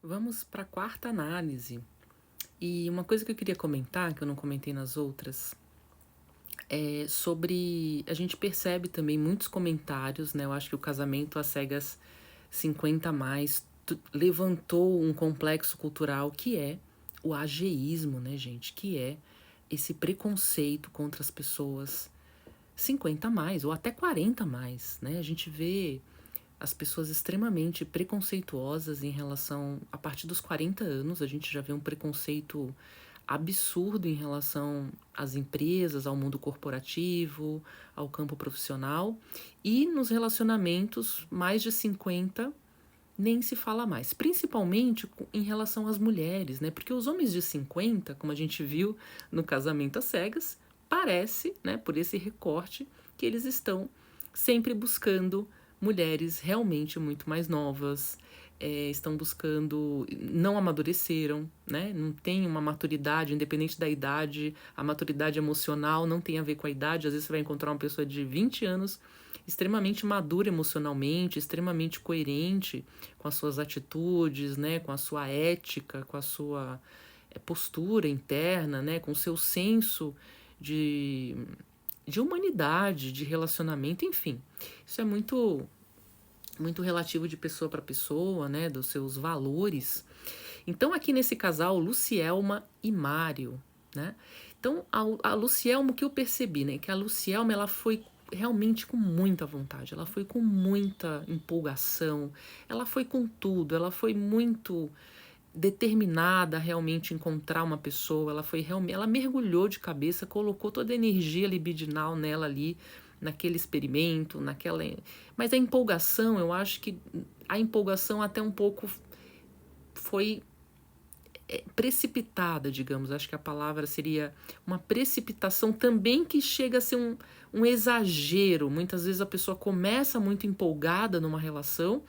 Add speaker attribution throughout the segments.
Speaker 1: Vamos para a quarta análise. E uma coisa que eu queria comentar, que eu não comentei nas outras, é sobre. A gente percebe também muitos comentários, né? Eu acho que o casamento às cegas 50 a mais levantou um complexo cultural que é o ageísmo, né, gente? Que é esse preconceito contra as pessoas 50 a mais, ou até 40 a mais, né? A gente vê as pessoas extremamente preconceituosas em relação, a partir dos 40 anos, a gente já vê um preconceito absurdo em relação às empresas, ao mundo corporativo, ao campo profissional, e nos relacionamentos mais de 50 nem se fala mais, principalmente em relação às mulheres, né? Porque os homens de 50, como a gente viu no Casamento às Cegas, parece, né, por esse recorte, que eles estão sempre buscando mulheres realmente muito mais novas, estão buscando, não amadureceram, né? Não tem uma maturidade, independente da idade, a maturidade emocional não tem a ver com a idade. Às vezes você vai encontrar uma pessoa de 20 anos extremamente madura emocionalmente, extremamente coerente com as suas atitudes, né? Com a sua ética, com a sua postura interna, né? Com o seu senso de, de humanidade, de relacionamento, enfim. Isso é muito relativo de pessoa para pessoa, né, dos seus valores. Então aqui nesse casal, Lucielma e Mário, né? Então a Lucielma, o que eu percebi, né, que a Lucielma ela foi realmente com muita vontade, ela foi com muita empolgação, ela foi com tudo, ela foi muito determinada a realmente encontrar uma pessoa, ela foi realmente, ela mergulhou de cabeça, colocou toda a energia libidinal nela ali, naquele experimento, naquela. Mas a empolgação, eu acho que a empolgação até um pouco foi precipitada, digamos. Acho que a palavra seria uma precipitação também que chega a ser um exagero. Muitas vezes a pessoa começa muito empolgada numa relação.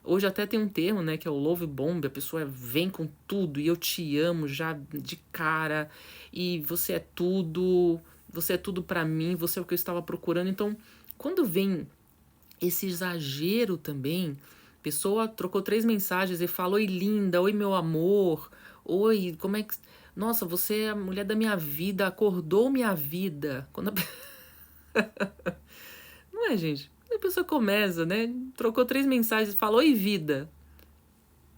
Speaker 1: Hoje até tem um termo, né, que é o love bomb, a pessoa vem com tudo e eu te amo já de cara e você é tudo para mim, você é o que eu estava procurando. Então, quando vem esse exagero também, a pessoa trocou 3 mensagens e falou: oi linda, oi meu amor, oi, como é que. Nossa, você é a mulher da minha vida, acordou minha vida. Quando a... Não é, gente? Quando a pessoa começa, né? Trocou 3 mensagens, falou: oi vida.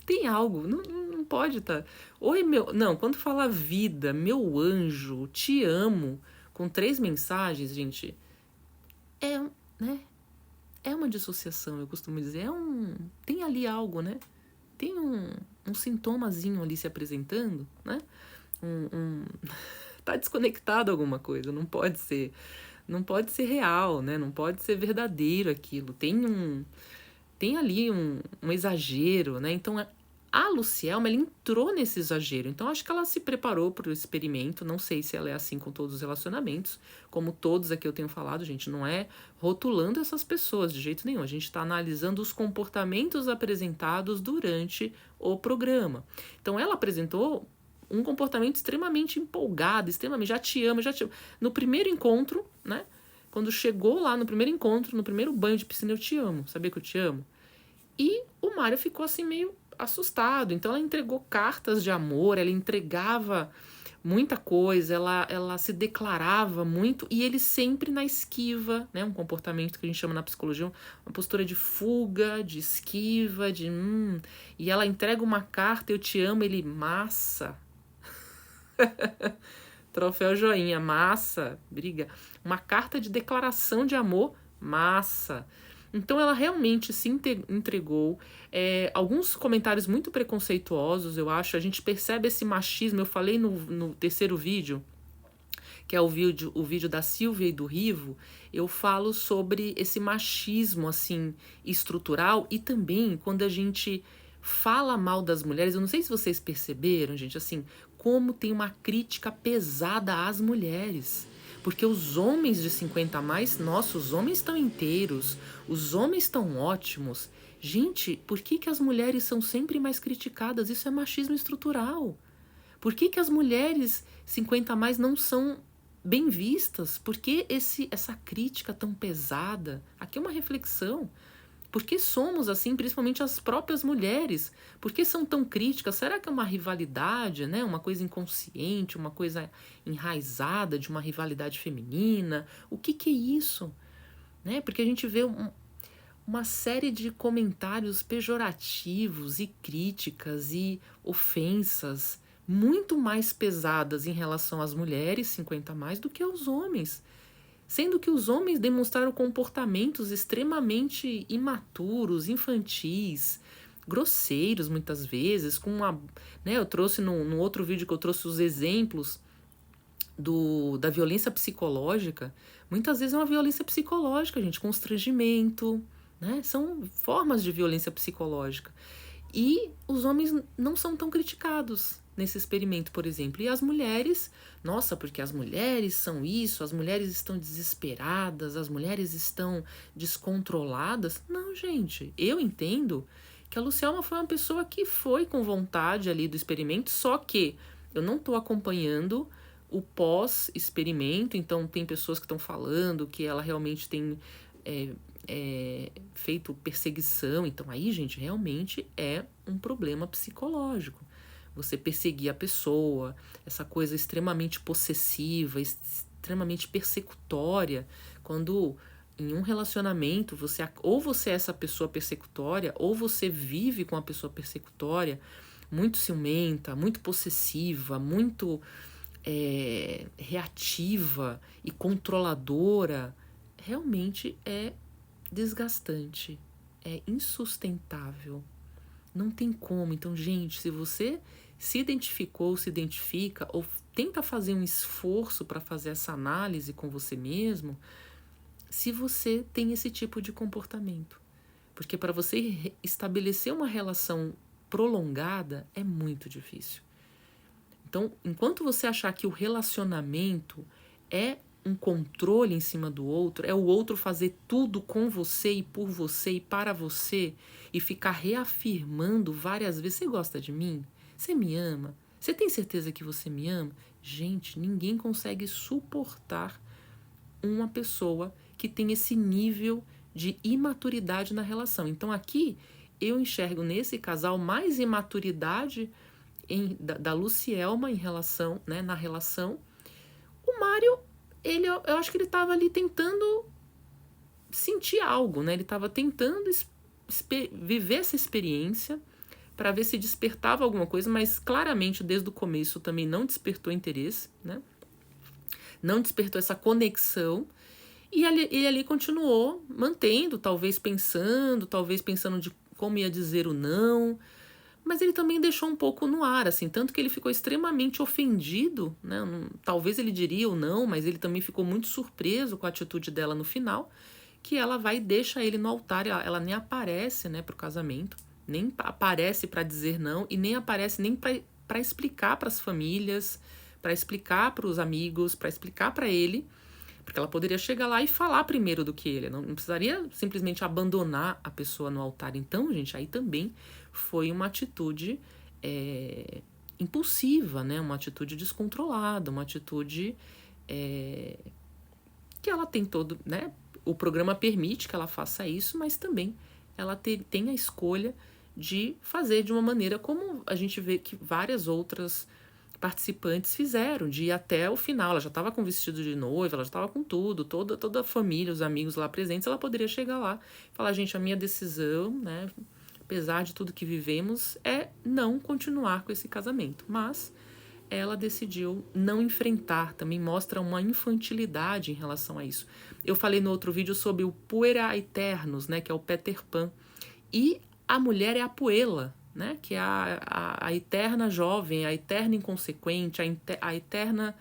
Speaker 1: Tem algo, não pode estar. Oi, meu. Não, quando fala vida, meu anjo, te amo, com 3 mensagens, gente, é, né? É uma dissociação, eu costumo dizer. Tem ali algo, né? Tem um sintomazinho ali se apresentando, né? Um, um, tá desconectado alguma coisa, não pode ser real, né? Não pode ser verdadeiro aquilo. Tem ali um exagero, né? Então a Lucielma, ela entrou nesse exagero. Então acho que ela se preparou para o experimento. Não sei se ela é assim com todos os relacionamentos, como todos aqui eu tenho falado, gente, não é rotulando essas pessoas de jeito nenhum. A gente está analisando os comportamentos apresentados durante o programa. Então ela apresentou um comportamento extremamente empolgado, extremamente, já te amo, já te amo. No primeiro encontro, né? Quando chegou lá no primeiro encontro, no primeiro banho de piscina, eu te amo, sabia que eu te amo? E o Mário ficou assim meio assustado. Então ela entregou cartas de amor, ela entregava muita coisa, ela se declarava muito e ele sempre na esquiva, né? Um comportamento que a gente chama na psicologia, uma postura de fuga, de esquiva, de e ela entrega uma carta, eu te amo, ele massa. Troféu joinha, massa, briga. Uma carta de declaração de amor, massa. Então ela realmente se entregou. Alguns comentários muito preconceituosos, eu acho. A gente percebe esse machismo. Eu falei no terceiro vídeo, que é o vídeo da Silvia e do Rivo, eu falo sobre esse machismo assim estrutural e também quando a gente fala mal das mulheres. Eu não sei se vocês perceberam, gente, assim, como tem uma crítica pesada às mulheres. Porque os homens de 50 a mais, nossa, os homens estão inteiros, os homens estão ótimos. Gente, por que, que as mulheres são sempre mais criticadas? Isso é machismo estrutural. Por que, que as mulheres 50 a mais não são bem vistas? Por que essa crítica tão pesada? Aqui é uma reflexão. Por que somos assim, principalmente as próprias mulheres? Por que são tão críticas? Será que é uma rivalidade, né? Uma coisa inconsciente, uma coisa enraizada de uma rivalidade feminina? O que que é isso? Né? Porque a gente vê uma série de comentários pejorativos e críticas e ofensas muito mais pesadas em relação às mulheres 50 a mais do que aos homens. Sendo que os homens demonstraram comportamentos extremamente imaturos, infantis, grosseiros muitas vezes, com uma, né, eu trouxe no outro vídeo que eu trouxe os exemplos da violência psicológica. Muitas vezes é uma violência psicológica, gente, constrangimento, né? São formas de violência psicológica. E os homens não são tão criticados nesse experimento, por exemplo. E as mulheres, nossa, porque as mulheres são isso, as mulheres estão desesperadas, as mulheres estão descontroladas. Não, gente, eu entendo que a Lucielma foi uma pessoa que foi com vontade ali do experimento, só que eu não estou acompanhando o pós-experimento, então tem pessoas que estão falando que ela realmente tem feito perseguição. Então aí, gente, realmente é um problema psicológico. Você perseguir a pessoa, essa coisa extremamente possessiva, extremamente persecutória, quando em um relacionamento ou você é essa pessoa persecutória, ou você vive com a pessoa persecutória, muito ciumenta, muito possessiva, muito reativa e controladora, realmente é desgastante, é insustentável. Não tem como. Então, gente, se você se identificou, se identifica, ou tenta fazer um esforço para fazer essa análise com você mesmo, se você tem esse tipo de comportamento. Porque para você estabelecer uma relação prolongada é muito difícil. Então, enquanto você achar que o relacionamento é um controle em cima do outro, é o outro fazer tudo com você e por você e para você, e ficar reafirmando várias vezes: você gosta de mim? Você me ama? Você tem certeza que você me ama? Gente, ninguém consegue suportar uma pessoa que tem esse nível de imaturidade na relação. Então aqui eu enxergo nesse casal mais imaturidade da Lucielma em relação, né, na relação. O Mário, eu acho que ele estava ali tentando sentir algo, né? Ele estava tentando viver essa experiência para ver se despertava alguma coisa, mas claramente desde o começo também não despertou interesse, né? Não despertou essa conexão. E ali continuou mantendo, talvez pensando de como ia dizer o não, mas ele também deixou um pouco no ar, assim, tanto que ele ficou extremamente ofendido, né? Talvez ele diria o não, mas ele também ficou muito surpreso com a atitude dela no final, que ela vai e deixa ele no altar, ela nem aparece, né, pro casamento, nem aparece para dizer não e nem aparece nem para explicar para as famílias, para explicar para os amigos, para explicar para ele, porque ela poderia chegar lá e falar primeiro do que ele, não precisaria simplesmente abandonar a pessoa no altar. Então, gente, aí também foi uma atitude impulsiva, né? Uma atitude descontrolada, uma atitude que ela tem todo, né? O programa permite que ela faça isso, mas também ela tem a escolha de fazer de uma maneira como a gente vê que várias outras participantes fizeram, de ir até o final. Ela já estava com vestido de noiva, ela já estava com tudo, toda a família, os amigos lá presentes, ela poderia chegar lá e falar: gente, a minha decisão, né, apesar de tudo que vivemos, é não continuar com esse casamento. Mas ela decidiu não enfrentar, também mostra uma infantilidade em relação a isso. Eu falei no outro vídeo sobre o Puera Aeternus, né, que é o Peter Pan, e a mulher é a Puella, né, que é a eterna jovem, a eterna inconsequente, a eterna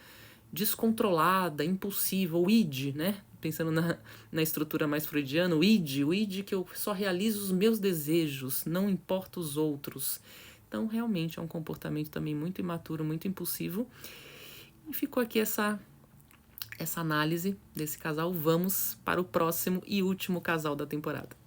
Speaker 1: descontrolada, impulsiva, o id, né, pensando na estrutura mais freudiana, o id que eu só realizo os meus desejos, não importa os outros. Então, realmente é um comportamento também muito imaturo, muito impulsivo. E ficou aqui essa análise desse casal. Vamos para o próximo e último casal da temporada.